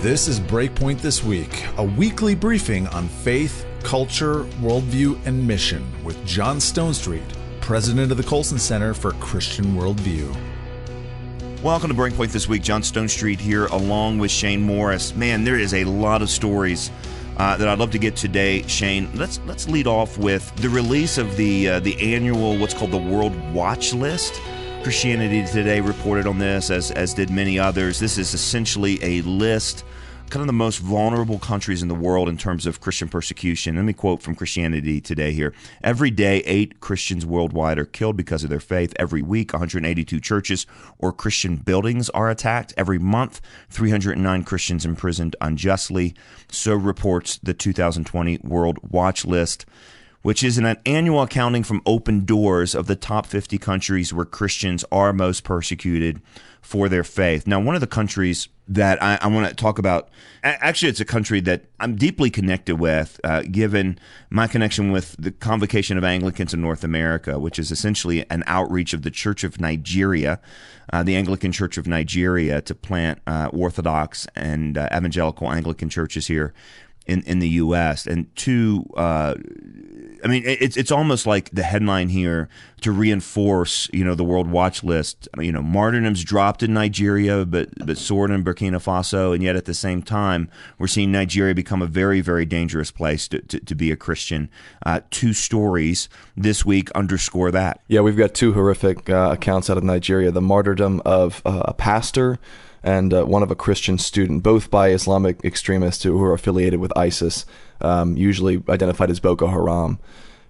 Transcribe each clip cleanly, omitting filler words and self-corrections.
This is Breakpoint This Week, a weekly briefing on faith, culture, worldview, and mission with John Stonestreet, president of the Colson Center for Christian Worldview. Welcome to Breakpoint This Week. John Stonestreet here along with Shane Morris. Man, there is a lot of stories that I'd love to get today, Shane. Let's lead off with the release of the annual, what's called the World Watch List. Christianity Today reported on this, as did many others. This is essentially a list, kind of the most vulnerable countries in the world in terms of Christian persecution. Let me quote from Christianity Today here. Every day, 8 Christians worldwide are killed because of their faith. Every week, 182 churches or Christian buildings are attacked. Every month, 309 Christians imprisoned unjustly. So reports the 2020 World Watch List, which is an annual accounting from Open Doors of the top 50 countries where Christians are most persecuted for their faith. Now, one of the countries that I want to talk about, actually it's a country that I'm deeply connected with, given my connection with the Convocation of Anglicans in North America, which is essentially an outreach of the Church of Nigeria, the Anglican Church of Nigeria, to plant Orthodox and evangelical Anglican churches here in the U.S. And it's almost like the headline here to reinforce, the World Watch List. Martyrdoms dropped in Nigeria, but soared in Burkina Faso, and yet at the same time, we're seeing Nigeria become a very, very dangerous place to be a Christian. 2 stories this week underscore that. Yeah, we've got 2 horrific accounts out of Nigeria: the martyrdom of a pastor and one of a Christian student, both by Islamic extremists who are affiliated with ISIS, usually identified as Boko Haram.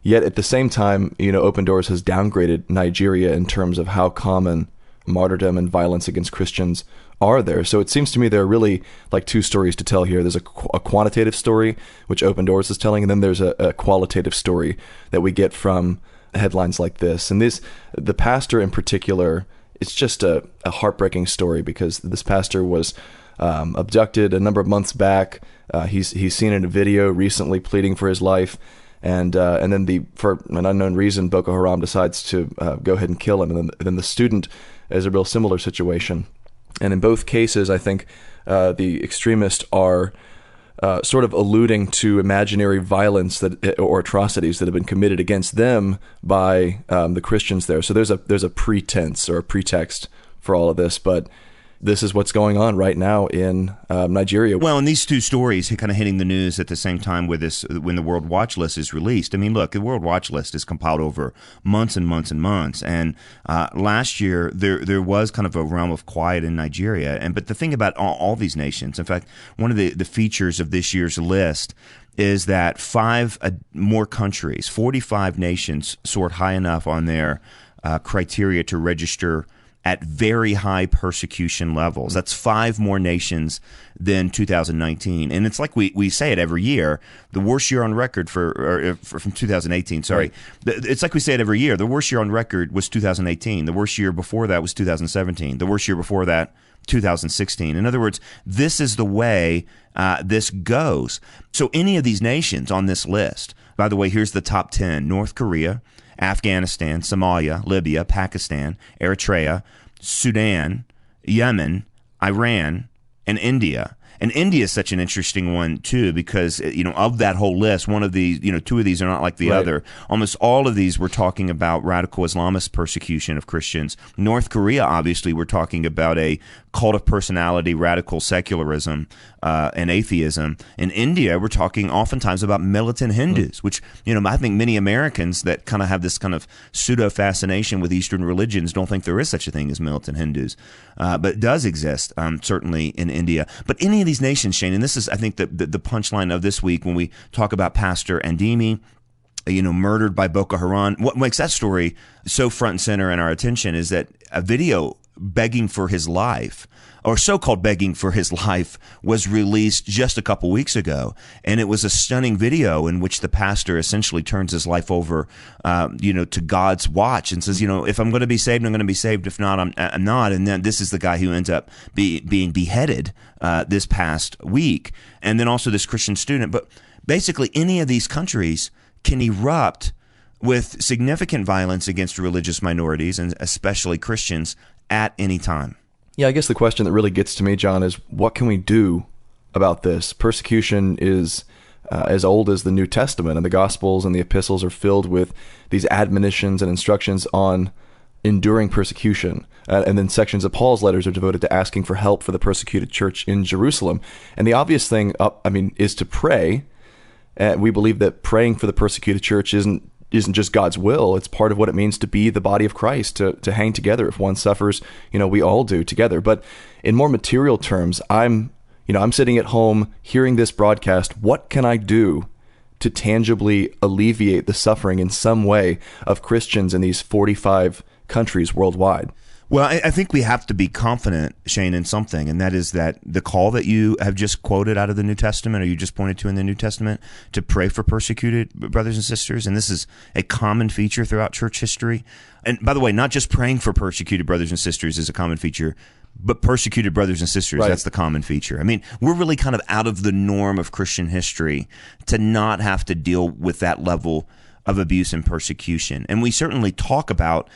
Yet at the same time, Open Doors has downgraded Nigeria in terms of how common martyrdom and violence against Christians are there. So it seems to me there are really like 2 stories to tell here. There's a quantitative story, which Open Doors is telling, and then there's a qualitative story that we get from headlines like this. And the pastor in particular, it's just a heartbreaking story because this pastor was abducted a number of months back. He's seen in a video recently pleading for his life, and then for an unknown reason, Boko Haram decides to go ahead and kill him. And then the student is a real similar situation. And in both cases, I think the extremists are sort of alluding to imaginary violence or atrocities that have been committed against them by the Christians there. So there's a pretense or a pretext for all of this, but this is what's going on right now in Nigeria. Well, and these 2 stories kind of hitting the news at the same time when the World Watch List is released. I mean, look, the World Watch List is compiled over months and months and months. And last year, there was kind of a realm of quiet in Nigeria. But the thing about all these nations, in fact, one of the features of this year's list is that 5 more countries, 45 nations, soared high enough on their criteria to register at very high persecution levels. That's 5 more nations than 2019. And it's like we say it every year, the worst year on record from 2018, sorry. Right. It's like we say it every year. The worst year on record was 2018. The worst year before that was 2017. The worst year before that, 2016. In other words, this is the way this goes. So any of these nations on this list, by the way, here's the top 10: North Korea, Afghanistan, Somalia, Libya, Pakistan, Eritrea, Sudan, Yemen, Iran, and India. And India is such an interesting one, too, because, of that whole list, one of these, 2 of these are not like the other. Almost all of these we're talking about radical Islamist persecution of Christians. North Korea, obviously, we're talking about a cult of personality, radical secularism, and atheism. In India, we're talking oftentimes about militant Hindus, which, I think many Americans that kind of have this kind of pseudo-fascination with Eastern religions don't think there is such a thing as militant Hindus. But it does exist, certainly in India. But any of these nations, Shane, and this is, I think, the punchline of this week when we talk about Pastor Andimi, murdered by Boko Haram. What makes that story so front and center in our attention is that a video begging for his life, or so-called begging for his life, was released just a couple weeks ago. And it was a stunning video in which the pastor essentially turns his life over, to God's watch and says, if I'm going to be saved, I'm going to be saved. If not, I'm not. And then this is the guy who ends up being beheaded this past week. And then also this Christian student. But basically, any of these countries can erupt with significant violence against religious minorities, and especially Christians, at any time. Yeah, I guess the question that really gets to me, John, is what can we do about this. Persecution is as old as the New Testament, and the Gospels and the epistles are filled with these admonitions and instructions on enduring persecution. And then sections of Paul's letters are devoted to asking for help for the persecuted church in Jerusalem. And the obvious thing, is to pray. We believe that praying for the persecuted church isn't just God's will. It's part of what it means to be the body of Christ, to hang together. If one suffers, we all do together. But in more material terms, I'm sitting at home hearing this broadcast. What can I do to tangibly alleviate the suffering in some way of Christians in these 45 countries worldwide? Well, I think we have to be confident, Shane, in something, and that is that the call that you have just quoted out of the New Testament, or you just pointed to in the New Testament, to pray for persecuted brothers and sisters, and this is a common feature throughout church history. And by the way, not just praying for persecuted brothers and sisters is a common feature, but persecuted brothers and sisters, right. That's the common feature. I mean, we're really kind of out of the norm of Christian history to not have to deal with that level of abuse and persecution. And we certainly talk about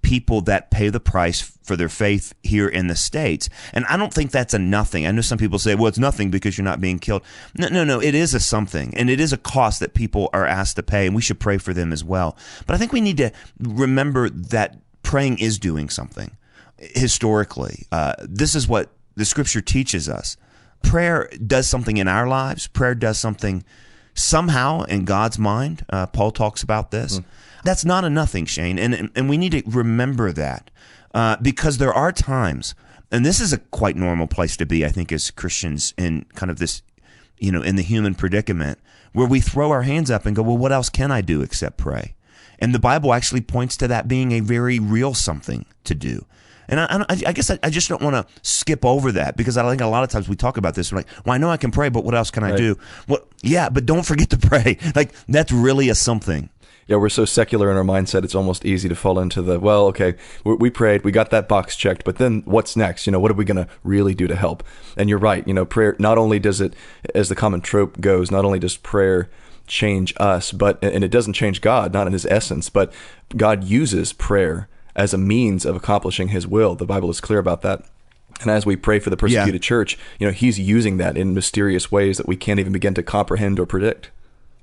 people that pay the price for their faith here in the States. And I don't think that's a nothing. I know some people say, well, it's nothing because you're not being killed. No, it is a something. And it is a cost that people are asked to pay, and we should pray for them as well. But I think we need to remember that praying is doing something. Historically, this is what the Scripture teaches us. Prayer does something in our lives. Prayer does something somehow in God's mind. Paul talks about this. That's not a nothing, Shane, and we need to remember that because there are times, and this is a quite normal place to be, I think, as Christians in kind of this, in the human predicament, where we throw our hands up and go, well, what else can I do except pray? And the Bible actually points to that being a very real something to do. And I guess I just don't want to skip over that, because I think a lot of times we talk about this. We're like, well, I know I can pray, but what else can I do? Well, yeah, but don't forget to pray. Like, that's really a something. Yeah, we're so secular in our mindset, it's almost easy to fall into the, well, okay, we prayed, we got that box checked, but then what's next? What are we going to really do to help? And you're right, prayer, not only does it, as the common trope goes, not only does prayer change us, and it doesn't change God, not in his essence, but God uses prayer as a means of accomplishing his will. The Bible is clear about that. And as we pray for the persecuted church, he's using that in mysterious ways that we can't even begin to comprehend or predict.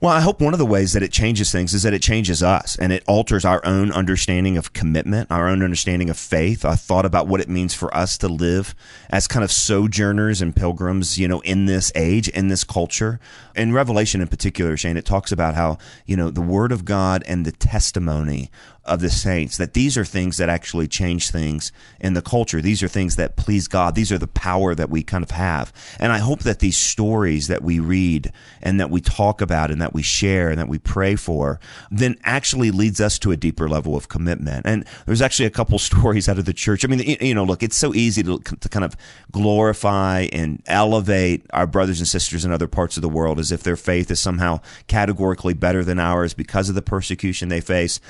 Well, I hope one of the ways that it changes things is that it changes us, and it alters our own understanding of commitment, our own understanding of faith, our thought about what it means for us to live as kind of sojourners and pilgrims, in this age, in this culture. In Revelation in particular, Shane, it talks about how, the Word of God and the testimony of the saints, that these are things that actually change things in the culture. These are things that please God. These are the power that we kind of have. And I hope that these stories that we read and that we talk about and that we share and that we pray for then actually leads us to a deeper level of commitment. And there's actually a couple stories out of the church. I mean, look, it's so easy to kind of glorify and elevate our brothers and sisters in other parts of the world as if their faith is somehow categorically better than ours because of the persecution they face.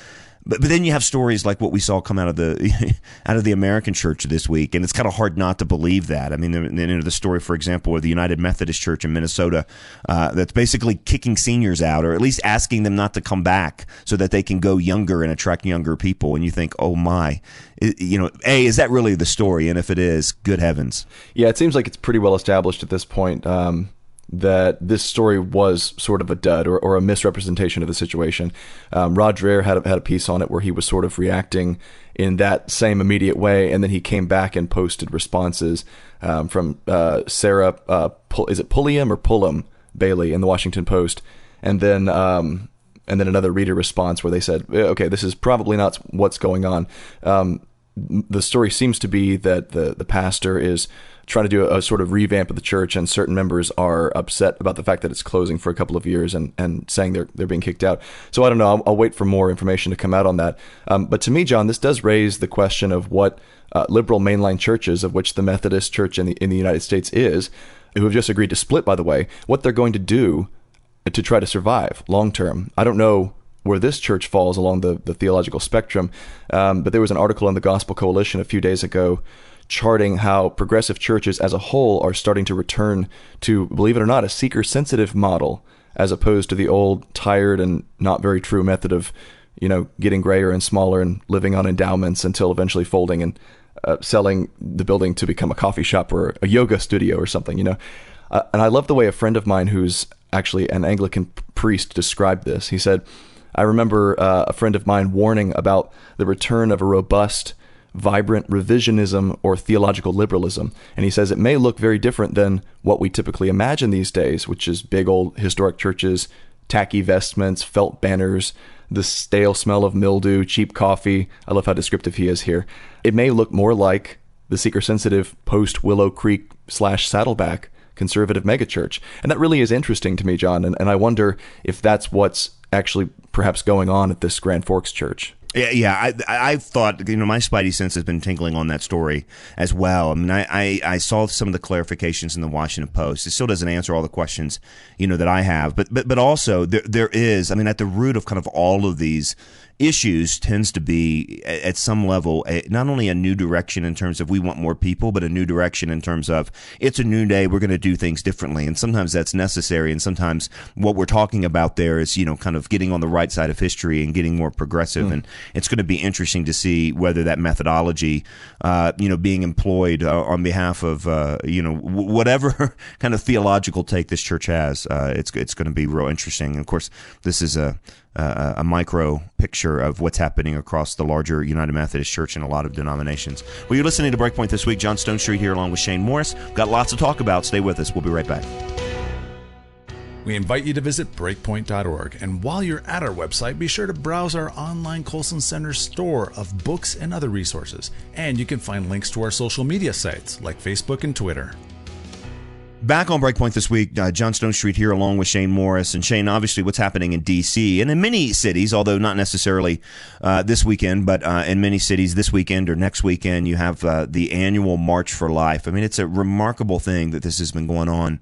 But then you have stories like what we saw come out of the American church this week, and it's kind of hard not to believe that. I mean, the story, for example, of the United Methodist Church in Minnesota that's basically kicking seniors out, or at least asking them not to come back so that they can go younger and attract younger people. And you think, oh my, is that really the story? And if it is, good heavens. Yeah, it seems like it's pretty well established at this point that this story was sort of a dud or a misrepresentation of the situation. Rod Dreher had a piece on it where he was sort of reacting in that same immediate way, and then he came back and posted responses from Sarah, is it Pulliam or Pullum Bailey in the Washington Post, and then another reader response where they said, okay, this is probably not what's going on. The story seems to be that the pastor is trying to do a sort of revamp of the church, and certain members are upset about the fact that it's closing for a couple of years and saying they're being kicked out. So I don't know. I'll wait for more information to come out on that. But to me, John, this does raise the question of what liberal mainline churches, of which the Methodist Church in the United States is, who have just agreed to split, by the way, what they're going to do to try to survive long term. I don't know where this church falls along the theological spectrum, but there was an article in the Gospel Coalition a few days ago charting how progressive churches as a whole are starting to return to, believe it or not, a seeker-sensitive model, as opposed to the old, tired, and not very true method of, getting grayer and smaller and living on endowments until eventually folding and selling the building to become a coffee shop or a yoga studio or something. And I love the way a friend of mine who's actually an Anglican priest described this. He said, I remember a friend of mine warning about the return of a robust, vibrant revisionism or theological liberalism. And he says it may look very different than what we typically imagine these days, which is big old historic churches, tacky vestments, felt banners, the stale smell of mildew, cheap coffee. I love how descriptive he is here. It may look more like the seeker-sensitive post-Willow Creek / Saddleback conservative megachurch. And that really is interesting to me, John. And I wonder if that's what's actually perhaps going on at this Grand Forks church. Yeah, I thought, my spidey sense has been tingling on that story as well. I mean, I saw some of the clarifications in the Washington Post. It still doesn't answer all the questions, that I have. But also there is, at the root of kind of all of these issues tends to be at some level not only a new direction in terms of we want more people, but a new direction in terms of it's a new day, we're going to do things differently. And sometimes that's necessary. And sometimes what we're talking about there is, kind of getting on the right side of history and getting more progressive. And it's going to be interesting to see whether that methodology, being employed on behalf of, whatever kind of theological take this church has, it's going to be real interesting. And of course, this is a micro picture of what's happening across the larger United Methodist Church in a lot of denominations. Well, you're listening to Breakpoint this week. John Stonestreet here along with Shane Morris. Got lots to talk about. Stay with us. We'll be right back. We invite you to visit breakpoint.org, and while you're at our website, be sure to browse our online Colson Center store of books and other resources. And you can find links to our social media sites like Facebook and Twitter. Back on Breakpoint this week, John Stonestreet here along with Shane Morris. And Shane, obviously what's happening in D.C. and in many cities, although not necessarily this weekend, but in many cities this weekend or next weekend, you have the annual March for Life. It's a remarkable thing that this has been going on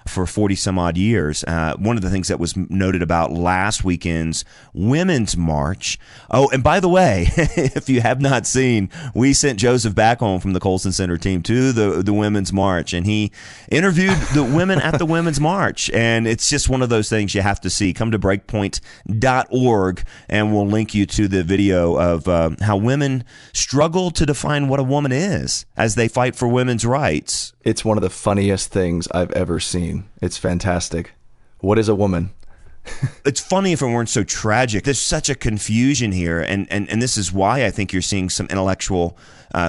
for 40 some odd years. One of the things that was noted about last weekend's Women's March. Oh, and by the way, if you have not seen, we sent Joseph back home from the Colson Center team to the Women's March, and he interviewed the women at the Women's March. And it's just one of those things you have to see. Come to breakpoint.org, and we'll link you to the video of how women struggle to define what a woman is as they fight for women's rights. It's one of the funniest things I've ever seen. It's fantastic. What is a woman? It's funny if it weren't so tragic. There's such a confusion here, and this is why I think you're seeing some intellectual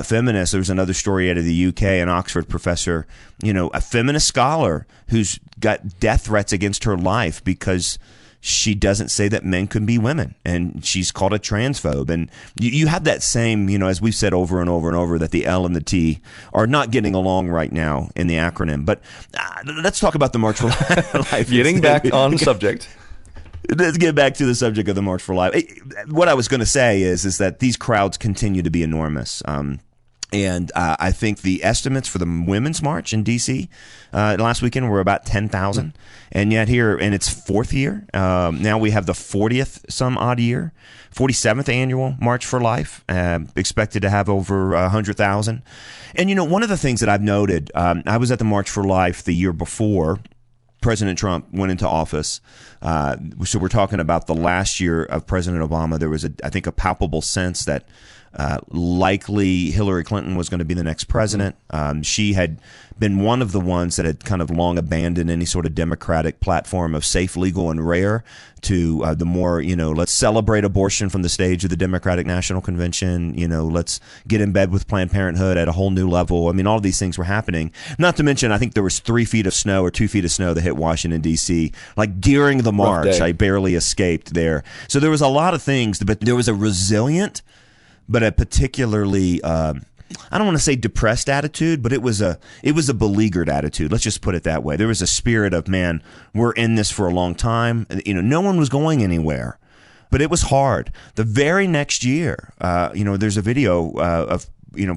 feminists. There was another story out of the UK, an Oxford professor, a feminist scholar who's got death threats against her life because she doesn't say that men can be women, and she's called a transphobe. And you have that same, as we've said over and over and over, that the L and the T are not getting along right now in the acronym. But let's talk about the March for Life. Getting back on subject. Let's get back to the subject of the March for Life. What I was going to say is that these crowds continue to be enormous. And I think the estimates for the Women's March in D.C. Last weekend were about 10,000. And yet here, in its fourth year, now we have the 40th some odd year, 47th annual March for Life, expected to have over 100,000. And, one of the things that I've noted, I was at the March for Life the year before President Trump went into office. So we're talking about the last year of President Obama. There was, I think, a palpable sense that likely Hillary Clinton was going to be the next president. She had been one of the ones that had kind of long abandoned any sort of Democratic platform of safe, legal, and rare to the more, let's celebrate abortion from the stage of the Democratic National Convention. Let's get in bed with Planned Parenthood at a whole new level. All of these things were happening. Not to mention, I think there was 3 feet of snow or 2 feet of snow that hit Washington, D.C. Like during the march. I barely escaped there. So there was a lot of things, but there was a resilient but a particularly, I don't want to say depressed attitude, but it was a beleaguered attitude. Let's just put it that way. There was a spirit of, man, we're in this for a long time. No one was going anywhere, but it was hard. The very next year, there's a video of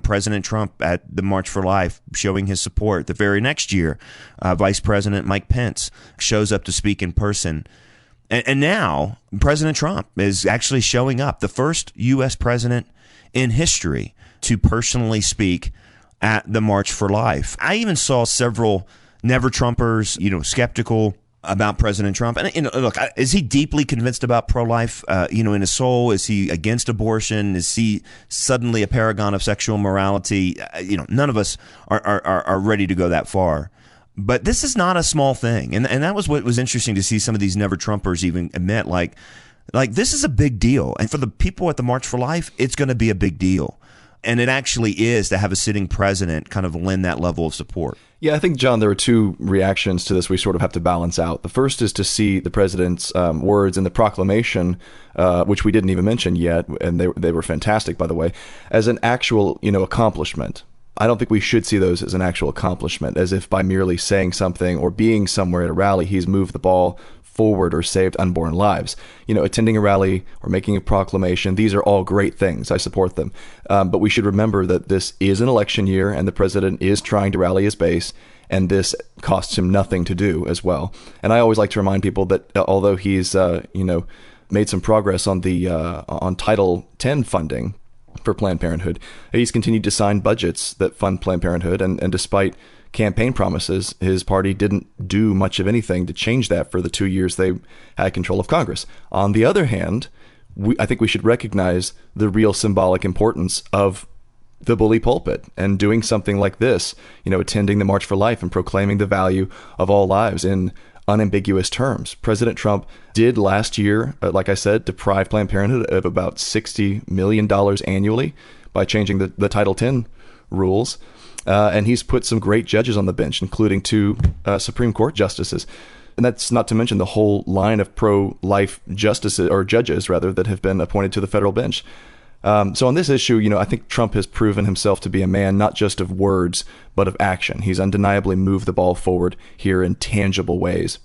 President Trump at the March for Life showing his support. The very next year, Vice President Mike Pence shows up to speak in person. And now President Trump is actually showing up, the first U.S. president in history to personally speak at the March for Life. I even saw several never-Trumpers, skeptical about President Trump. And look, is he deeply convinced about pro-life, in his soul? Is he against abortion? Is he suddenly a paragon of sexual morality? None of us are ready to go that far. But this is not a small thing. And that was what was interesting to see some of these never-Trumpers even admit, like this is a big deal. And for the people at the March for Life, it's going to be a big deal. And it actually is to have a sitting president kind of lend that level of support. Yeah, I think, John, there are two reactions to this we sort of have to balance out. The first is to see the president's words in the proclamation, which we didn't even mention yet, and they were fantastic, by the way, as an actual, accomplishment. I don't think we should see those as an actual accomplishment, as if by merely saying something or being somewhere at a rally, he's moved the ball forward or saved unborn lives. Attending a rally or making a proclamation, these are all great things. I support them. But we should remember that this is an election year and the president is trying to rally his base, and this costs him nothing to do as well. And I always like to remind people that although he's, made some progress on the on Title X funding for Planned Parenthood, he's continued to sign budgets that fund Planned Parenthood, and despite campaign promises, his party didn't do much of anything to change that for the 2 years they had control of Congress. On the other hand, I think we should recognize the real symbolic importance of the bully pulpit and doing something like this, attending the March for Life and proclaiming the value of all lives in unambiguous terms. President Trump did last year, like I said, deprive Planned Parenthood of about $60 million annually by changing the Title X rules. And he's put some great judges on the bench, including 2 Supreme Court justices. And that's not to mention the whole line of pro-life justices, or judges rather, that have been appointed to the federal bench. So on this issue, I think Trump has proven himself to be a man not just of words, but of action. He's undeniably moved the ball forward here in tangible ways.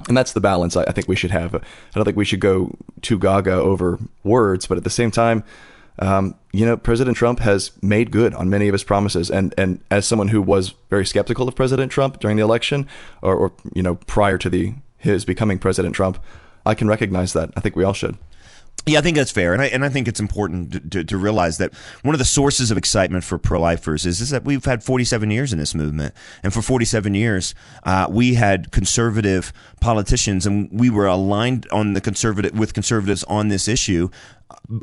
And that's the balance I think we should have. I don't think we should go too gaga over words, but at the same time, President Trump has made good on many of his promises. And as someone who was very skeptical of President Trump during the election, or prior to his becoming President Trump, I can recognize that. I think we all should. Yeah, I think that's fair. And I think it's important to realize that one of the sources of excitement for pro-lifers is that we've had 47 years in this movement. And for 47 years, we had conservative politicians, and we were aligned with conservatives on this issue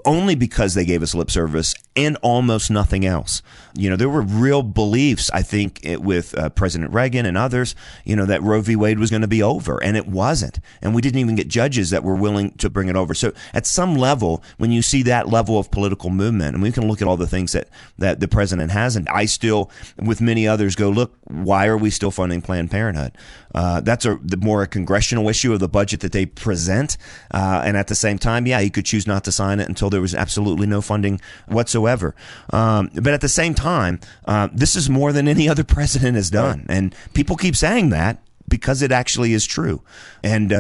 only because they gave us lip service and almost nothing else. There were real beliefs, I think, with President Reagan and others, that Roe v. Wade was going to be over, and it wasn't. And we didn't even get judges that were willing to bring it over. So at some level, when you see that level of political movement, and we can look at all the things that the president has, and I still, with many others, go, look, why are we still funding Planned Parenthood? That's the more a congressional issue of the budget that they present. And at the same time, he could choose not to sign it until there was absolutely no funding whatsoever. But at the same time, this is more than any other president has done. And people keep saying that because it actually is true. And,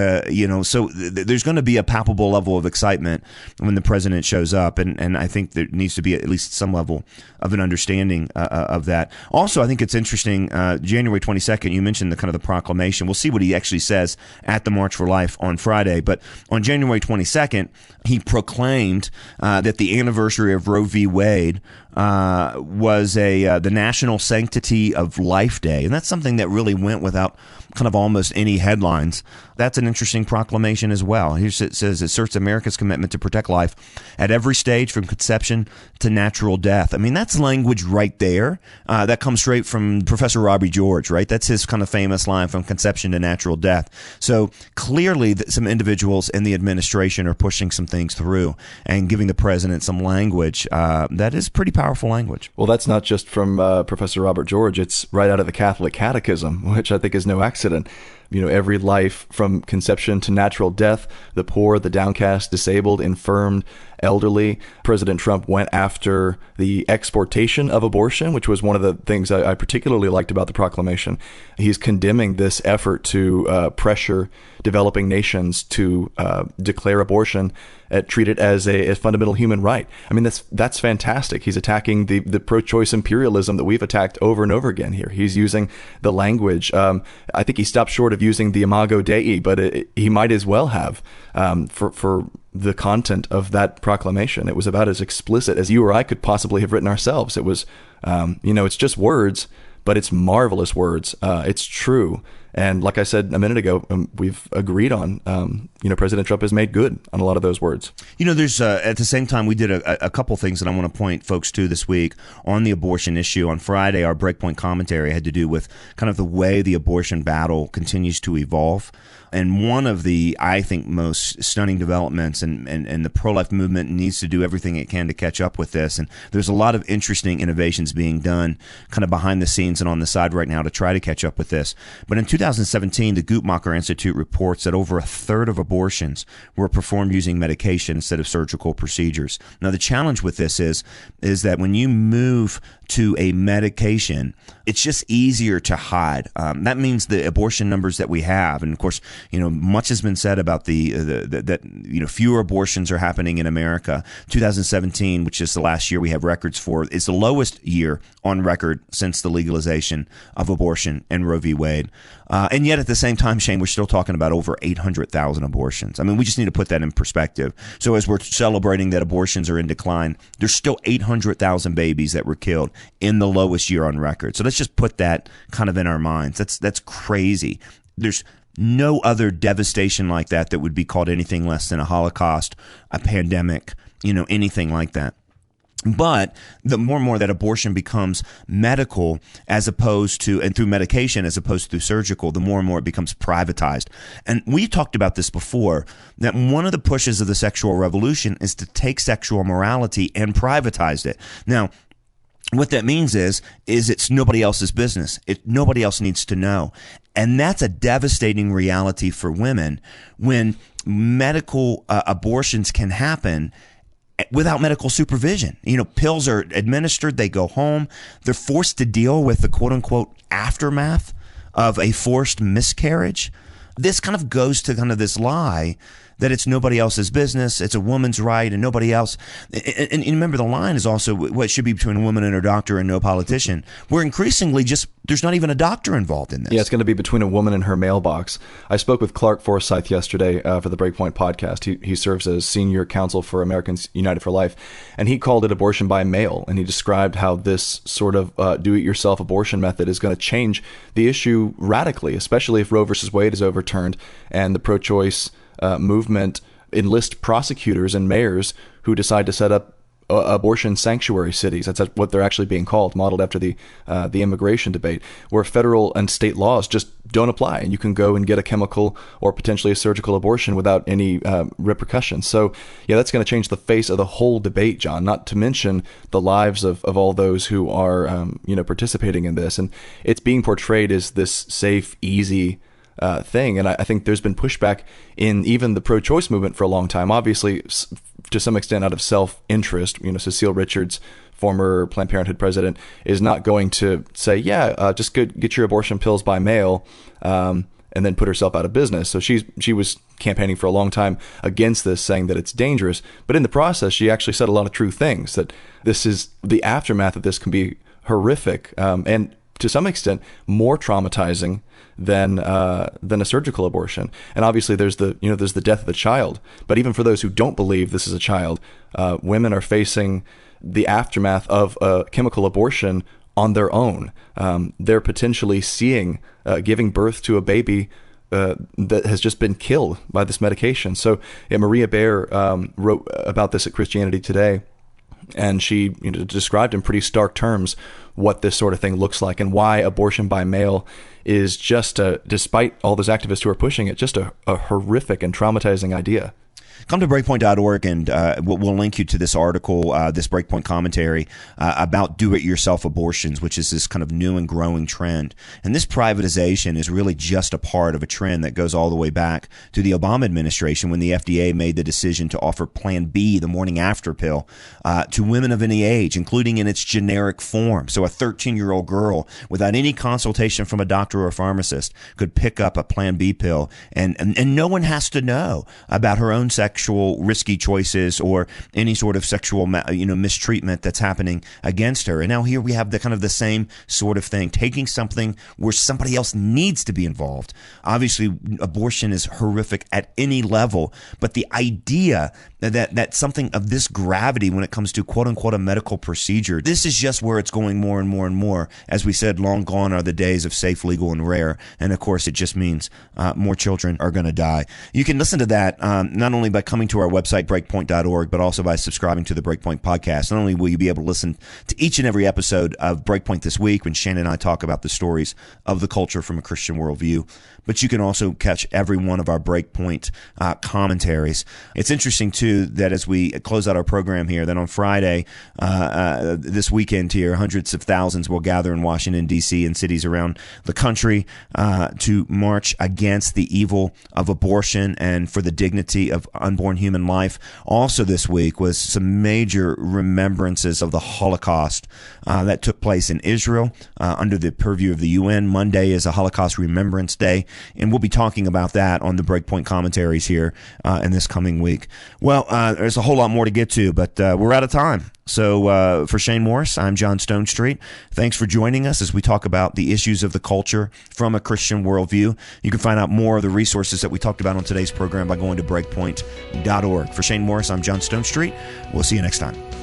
so there's going to be a palpable level of excitement when the president shows up. And I think there needs to be at least some level of an understanding of that. Also, I think it's interesting, January 22nd, you mentioned the proclamation. We'll see what he actually says at the March for Life on Friday. But on January 22nd, he proclaimed that the anniversary of Roe v. Wade was the National Sanctity of Life Day. And that's something that really went without almost any headlines. That's an interesting proclamation as well. Here it says, it asserts America's commitment to protect life at every stage from conception to natural death. I mean, that's language right there. That comes straight from Professor Robbie George, right? That's his famous line, from conception to natural death. So clearly some individuals in the administration are pushing some things through and giving the president some language that is pretty powerful language. Well, that's not just from Professor Robert George. It's right out of the Catholic Catechism, which I think is no accident. Every life from conception to natural death, the poor, the downcast, disabled, infirmed, elderly. President Trump went after the exportation of abortion, which was one of the things I particularly liked about the proclamation. He's condemning this effort to pressure developing nations to declare abortion, treat it as a fundamental human right. I mean, that's fantastic. He's attacking the pro-choice imperialism that we've attacked over and over again here. He's using the language. I think he stopped short of using the Imago Dei, but he might as well have for the content of that proclamation. It was about as explicit as you or I could possibly have written ourselves. It was, it's just words, but it's marvelous words. It's true. And like I said a minute ago, we've agreed on, President Trump has made good on a lot of those words. There's at the same time, we did a couple things that I want to point folks to this week on the abortion issue. On Friday, our Breakpoint commentary had to do with kind of the way the abortion battle continues to evolve. And one of the, I think, most stunning developments, and the pro-life movement needs to do everything it can to catch up with this. And there's a lot of interesting innovations being done kind of behind the scenes and on the side right now to try to catch up with this. But in 2017, the Guttmacher Institute reports that over a third of abortions were performed using medication instead of surgical procedures. Now, the challenge with this is that when you move to a medication, it's just easier to hide. That means the abortion numbers that we have, and of course, much has been said about that fewer abortions are happening in America. 2017, which is the last year we have records for, is the lowest year on record since the legalization of abortion and Roe v. Wade. And yet at the same time, Shane, we're still talking about over 800,000 abortions. I mean, we just need to put that in perspective. So as we're celebrating that abortions are in decline, there's still 800,000 babies that were killed in the lowest year on record. So let's just put that kind of in our minds. That's crazy. There's no other devastation like that would be called anything less than a Holocaust, a pandemic, anything like that. But the more and more that abortion becomes medical as opposed to, and through medication as opposed to through surgical, the more and more it becomes privatized. And we talked about this before, that one of the pushes of the sexual revolution is to take sexual morality and privatize it. Now, what that means is it's nobody else's business. Nobody else needs to know. And that's a devastating reality for women when medical abortions can happen without medical supervision. Pills are administered, they go home, they're forced to deal with the quote unquote aftermath of a forced miscarriage. This kind of goes to kind of this lie that it's nobody else's business, it's a woman's right and nobody else. And remember, the line is also what should be between a woman and her doctor and no politician. We're increasingly there's not even a doctor involved in this. Yeah, it's going to be between a woman and her mailbox. I spoke with Clark Forsyth yesterday for the Breakpoint podcast. He serves as senior counsel for Americans United for Life, and he called it abortion by mail, and he described how this sort of do-it-yourself abortion method is going to change the issue radically, especially if Roe versus Wade is overturned and the pro-choice movement enlist prosecutors and mayors who decide to set up abortion sanctuary cities. That's what they're actually being called, modeled after the immigration debate, where federal and state laws just don't apply, and you can go and get a chemical or potentially a surgical abortion without any repercussions. So, yeah, that's going to change the face of the whole debate, John. Not to mention the lives of all those who are participating in this, and it's being portrayed as this safe, easy thing. And I think there's been pushback in even the pro-choice movement for a long time, obviously to some extent out of self-interest. Cecile Richards, former Planned Parenthood president, is not going to say, just get your abortion pills by mail and then put herself out of business. So she was campaigning for a long time against this, saying that it's dangerous. But in the process, she actually said a lot of true things, that this is the aftermath of this can be horrific and to some extent more traumatizing than a surgical abortion. And obviously there's the death of the child. But even for those who don't believe this is a child, women are facing the aftermath of a chemical abortion on their own. They're potentially giving birth to a baby that has just been killed by this medication. So Maria Baer wrote about this at Christianity Today, and she described in pretty stark terms what this sort of thing looks like and why abortion by mail is just, despite all those activists who are pushing it, just a horrific and traumatizing idea. Come to Breakpoint.org, and we'll link you to this article, this Breakpoint commentary about do-it-yourself abortions, which is this kind of new and growing trend. And this privatization is really just a part of a trend that goes all the way back to the Obama administration, when the FDA made the decision to offer Plan B, the morning after pill, to women of any age, including in its generic form. So a 13-year-old girl, without any consultation from a doctor or a pharmacist, could pick up a Plan B pill, and no one has to know about her own sexual risky choices or any sort of sexual mistreatment that's happening against her. And now here we have the same sort of thing, taking something where somebody else needs to be involved. Obviously, abortion is horrific at any level, but the idea that something of this gravity when it comes to quote unquote a medical procedure. This is just where it's going more and more and more. As we said, long gone are the days of safe, legal, and rare. And of course, it just means more children are going to die. You can listen to that not only by coming to our website, breakpoint.org, but also by subscribing to the Breakpoint podcast. Not only will you be able to listen to each and every episode of Breakpoint this week when Shane and I talk about the stories of the culture from a Christian worldview, but you can also catch every one of our Breakpoint commentaries. It's interesting, too, that as we close out our program here, that on Friday, this weekend here, hundreds of thousands will gather in Washington, D.C. and cities around the country to march against the evil of abortion and for the dignity of unborn human life. Also this week was some major remembrances of the Holocaust that took place in Israel under the purview of the UN. Monday is a Holocaust Remembrance Day, and we'll be talking about that on the Breakpoint commentaries here in this coming week. Well, there's a whole lot more to get to, but we're out of time. So for Shane Morris, I'm John Stonestreet. Thanks for joining us as we talk about the issues of the culture from a Christian worldview. You can find out more of the resources that we talked about on today's program by going to breakpoint.org. For Shane Morris, I'm John Stonestreet. We'll see you next time.